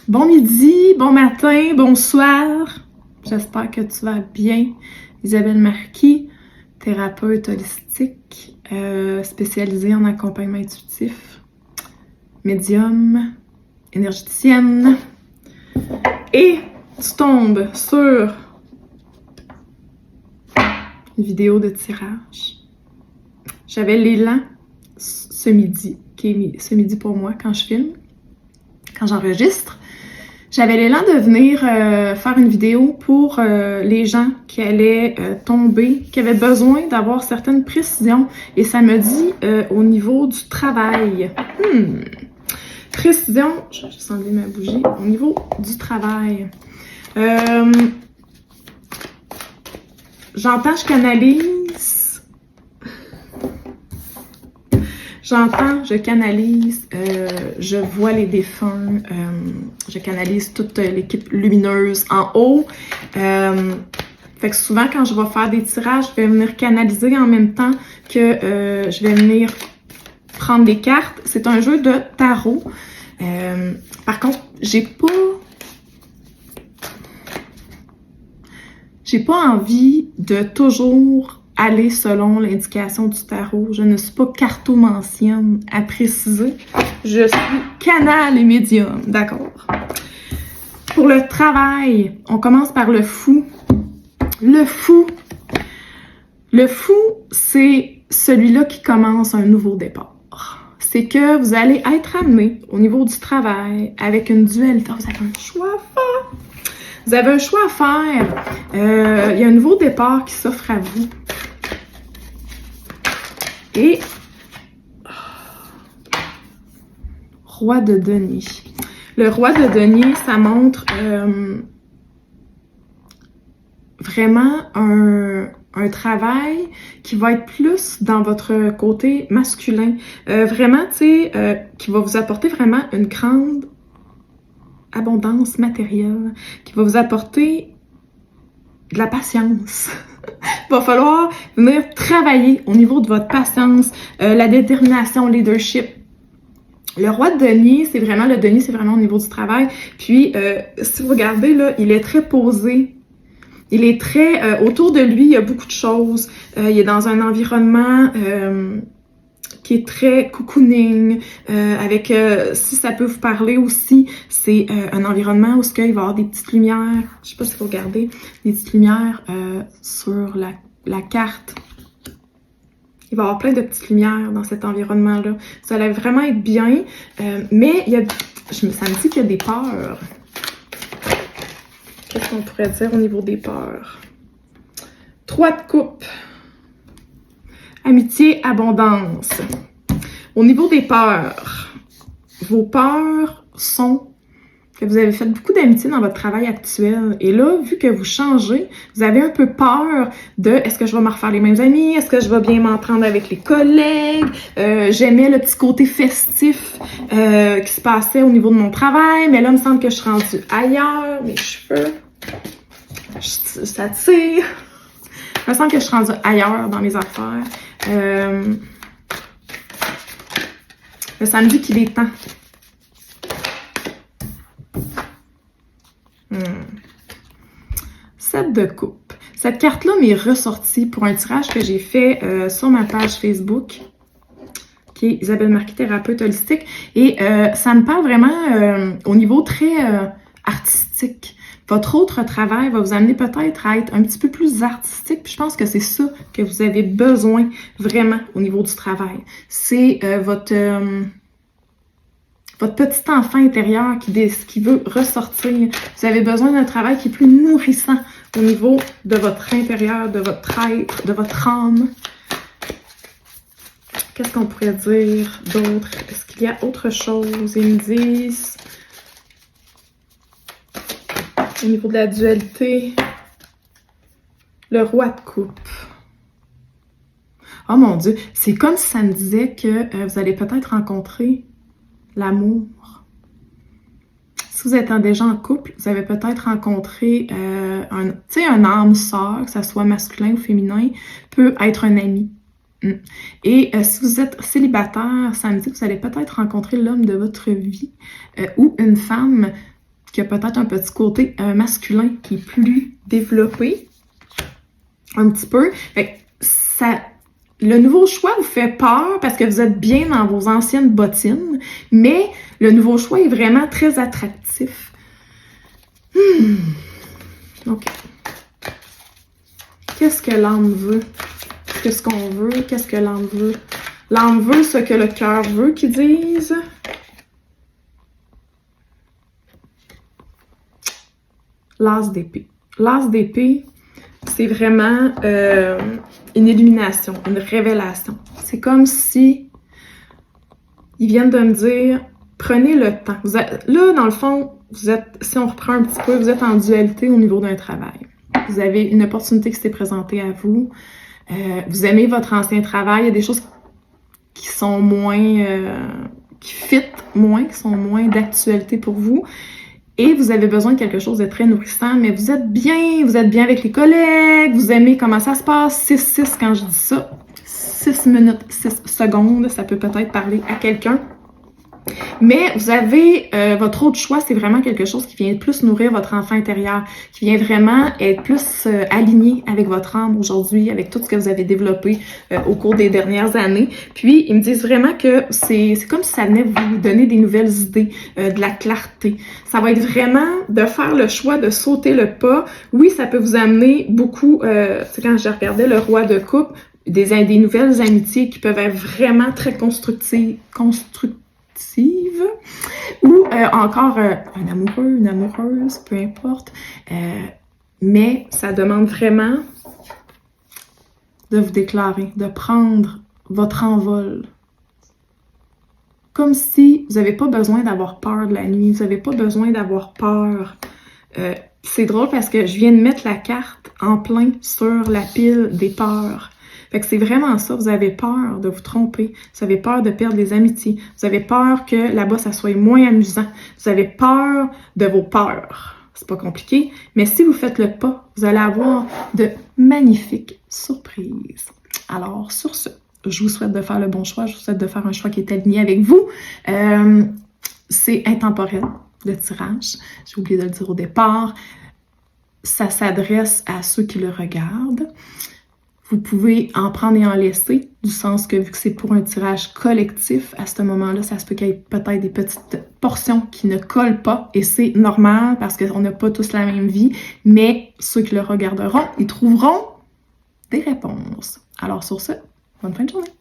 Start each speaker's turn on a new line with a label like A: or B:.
A: Bon midi, bon matin, bonsoir. J'espère que tu vas bien. Isabelle Marquis, thérapeute holistique, spécialisée en accompagnement intuitif, médium, énergéticienne. Et tu tombes sur une vidéo de tirage. J'avais l'élan ce midi, ce midi pour moi quand je filme, quand j'enregistre. J'avais l'élan de venir faire une vidéo pour les gens qui allaient tomber, qui avaient besoin d'avoir certaines précisions. Et ça me dit au niveau du travail. Précision, je vais juste enlever ma bougie. Au niveau du travail. J'entends, je canalise. Je canalise, je vois les défunts, je canalise toute l'équipe lumineuse en haut. Fait que souvent, quand je vais faire des tirages, je vais venir canaliser en même temps que je vais venir prendre des cartes. C'est un jeu de tarot. Par contre, j'ai pas envie de toujours aller selon l'indication du tarot. Je ne suis pas cartomancienne à préciser. Je suis canal et médium, d'accord? Pour le travail, on commence par le fou. Le fou, c'est celui-là qui commence un nouveau départ. C'est que vous allez être amené au niveau du travail avec une dualité. Vous avez un choix à faire. Vous avez un choix à faire. Il y a un nouveau départ qui s'offre à vous. Et roi de denier. Le roi de denier, ça montre vraiment un travail qui va être plus dans votre côté masculin. Vraiment, tu sais, qui va vous apporter vraiment une grande abondance matérielle, qui va vous apporter de la patience. Il va falloir venir travailler au niveau de votre patience, la détermination, le leadership. Le roi de denier, c'est vraiment au niveau du travail. Puis, si vous regardez, là, il est très posé. Il est très... autour de lui, il y a beaucoup de choses. Il est dans un environnement qui est très cocooning, avec, si ça peut vous parler aussi, c'est un environnement où il va y avoir des petites lumières, je sais pas si vous regardez, des petites lumières sur la carte. Il va y avoir plein de petites lumières dans cet environnement-là. Ça va vraiment être bien, mais il y a, ça me dit qu'il y a des peurs. Qu'est-ce qu'on pourrait dire au niveau des peurs? 3 de coupe. Amitié, abondance. Au niveau des peurs, vos peurs sont que vous avez fait beaucoup d'amitié dans votre travail actuel. Et là, vu que vous changez, vous avez un peu peur de est-ce que je vais me refaire les mêmes amis? Est-ce que je vais bien m'entendre avec les collègues? J'aimais le petit côté festif qui se passait au niveau de mon travail, mais là, il me semble que je suis rendue ailleurs. Mes cheveux, ça tire. Il me semble que je suis rendue ailleurs dans mes affaires. Ça me dit qu'il est temps. 7 de coupe. Cette carte-là m'est ressortie pour un tirage que j'ai fait sur ma page Facebook, qui est Isabelle Marquis, thérapeute holistique. Et ça me parle vraiment au niveau très artistique. Votre autre travail va vous amener peut-être à être un petit peu plus artistique. Puis je pense que c'est ça que vous avez besoin vraiment au niveau du travail. C'est votre petit enfant intérieur qui veut ressortir. Vous avez besoin d'un travail qui est plus nourrissant au niveau de votre intérieur, de votre être, de votre âme. Qu'est-ce qu'on pourrait dire d'autre? Est-ce qu'il y a autre chose? Ils me disent... Au niveau de la dualité, le roi de coupe. Oh mon Dieu, c'est comme si ça me disait que vous allez peut-être rencontrer l'amour. Si vous êtes déjà en couple, vous avez peut-être rencontré un âme sœur, que ça soit masculin ou féminin, peut être un ami. Et si vous êtes célibataire, ça me dit que vous allez peut-être rencontrer l'homme de votre vie ou une femme qui a peut-être un petit côté masculin qui est plus développé, un petit peu. Fait que le nouveau choix vous fait peur parce que vous êtes bien dans vos anciennes bottines, mais le nouveau choix est vraiment très attractif. OK. Qu'est-ce que l'âme veut? Qu'est-ce qu'on veut? Qu'est-ce que l'âme veut? L'âme veut ce que le cœur veut qu'ils disent. L'as d'épée. L'as d'épée, c'est vraiment une illumination, une révélation. C'est comme si ils viennent de me dire, prenez le temps. Là, dans le fond, vous êtes, si on reprend un petit peu, vous êtes en dualité au niveau d'un travail. Vous avez une opportunité qui s'est présentée à vous. Vous aimez votre ancien travail. Il y a des choses qui sont moins, qui fit moins, qui sont moins d'actualité pour vous. Et vous avez besoin de quelque chose de très nourrissant, mais vous êtes bien avec les collègues, vous aimez comment ça se passe. 6-6 quand je dis ça. 6 minutes, 6 secondes, ça peut peut-être parler à quelqu'un. Mais vous avez, votre autre choix, c'est vraiment quelque chose qui vient plus nourrir votre enfant intérieur, qui vient vraiment être plus aligné avec votre âme aujourd'hui, avec tout ce que vous avez développé au cours des dernières années. Puis, ils me disent vraiment que c'est comme si ça venait vous donner des nouvelles idées, de la clarté. Ça va être vraiment de faire le choix de sauter le pas. Oui, ça peut vous amener beaucoup, c'est quand je regardais le roi de coupe, des nouvelles amitiés qui peuvent être vraiment très constructives, ou encore un amoureux, une amoureuse, peu importe. Mais ça demande vraiment de vous déclarer, de prendre votre envol. Comme si vous n'avez pas besoin d'avoir peur de la nuit, vous n'avez pas besoin d'avoir peur. C'est drôle parce que je viens de mettre la carte en plein sur la pile des peurs. Fait que c'est vraiment ça, vous avez peur de vous tromper, vous avez peur de perdre les amitiés, vous avez peur que là-bas ça soit moins amusant, vous avez peur de vos peurs. C'est pas compliqué, mais si vous faites le pas, vous allez avoir de magnifiques surprises. Alors sur ce, je vous souhaite de faire le bon choix, je vous souhaite de faire un choix qui est aligné avec vous. C'est intemporel, le tirage, j'ai oublié de le dire au départ. Ça s'adresse à ceux qui le regardent. Vous pouvez en prendre et en laisser, du sens que vu que c'est pour un tirage collectif, à ce moment-là, ça se peut qu'il y ait peut-être des petites portions qui ne collent pas, et c'est normal parce qu'on n'a pas tous la même vie, mais ceux qui le regarderont, ils trouveront des réponses. Alors sur ce, bonne fin de journée!